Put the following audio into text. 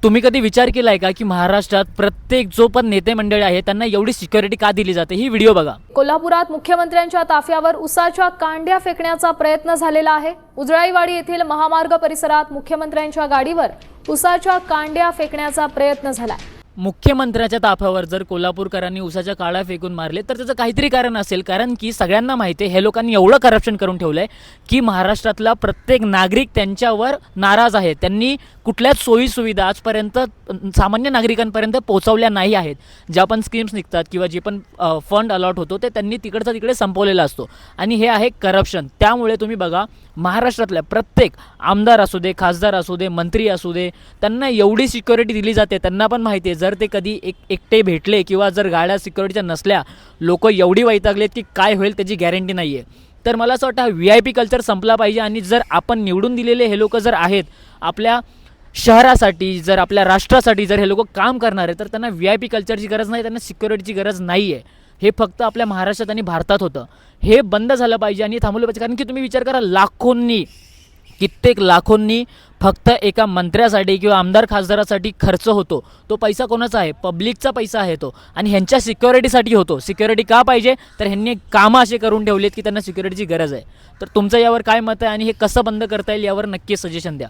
तुम्ही कधी विचार केला आहे का की महाराष्ट्रात प्रत्येक जो पण नेते मंडळी आहे त्यांना एवढी सिक्युरिटी का दिली जाते? ही व्हिडिओ बघा. कोल्हापुरात मुख्यमंत्र्यांच्या ताफ्यावर उसाच्या कांड्या फेकण्याचा प्रयत्न झालेला आहे. उजळाईवाडी येथील महामार्ग परिसरात मुख्यमंत्र्यांच्या गाडीवर उसाच्या कांड्या फेकण्याचा प्रयत्न झाला. मुख्यमंत्र्याच्या ताफ्यावर जर कोल्हापूरकरांनी उसाच्या काड्या फेकून मारले तर त्याचं काहीतरी कारण असेल, कारण की सगळ्यांना माहिती आहे हे लोकांनी एवढं करप्शन करून ठेवलं आहे की महाराष्ट्रातला प्रत्येक नागरिक त्यांच्यावर नाराज आहे. त्यांनी कुठल्याच सोयीसुविधा आजपर्यंत सामान्य नागरिकांपर्यंत पोहोचवल्या नाही आहेत. ज्या पण स्कीम्स निघतात किंवा जे पण फंड अलॉट होतो ते त्यांनी तिकडचा तिकडे संपवलेला असतो आणि हे आहे करप्शन. त्यामुळे तुम्ही बघा महाराष्ट्रातल्या प्रत्येक आमदार असू दे, खासदार असू दे, मंत्री असू दे, त्यांना एवढी सिक्युरिटी दिली जाते. त्यांना पण माहिती आहे जर ते कधी एकटे भेटले किंवा जर गाड्या सिक्युरिटीच्या नसल्या, लोक एवढी वैतागलेत की काय होईल त्याची गॅरंटी नाही आहे. तर मला असं वाटतं हा VIP कल्चर संपला पाहिजे आणि जर आपण निवडून दिलेले हे लोक जर आहेत आपल्या शहरासाठी, जर आपल्या राष्ट्रासाठी जर हे लोक काम करणार आहे तर त्यांना VIP कल्चरची गरज नाही, त्यांना सिक्युरिटीची गरज नाही आहे. हे फक्त आपल्या महाराष्ट्रात आणि भारतात होतं. हे बंद झालं पाहिजे आणि थांबवलं पाहिजे. कारण की तुम्ही विचार करा, लाखोंनी, कित्येक लाखोंनी फक्त एका मंत्र्यासाठी किंवा आमदार खासदारासाठी खर्च होतो. तो पैसा कोणाचा आहे? पब्लिकचा पैसा आहे तो, आणि ह्यांच्या सिक्युरिटीसाठी होतो. सिक्युरिटी का पाहिजे? तर ह्यांनी कामं असे करून ठेवलेत की त्यांना सिक्युरिटीची गरज आहे. तर तुमचं यावर काय मत आहे आणि हे कसं बंद करता येईल यावर नक्की सजेशन द्या.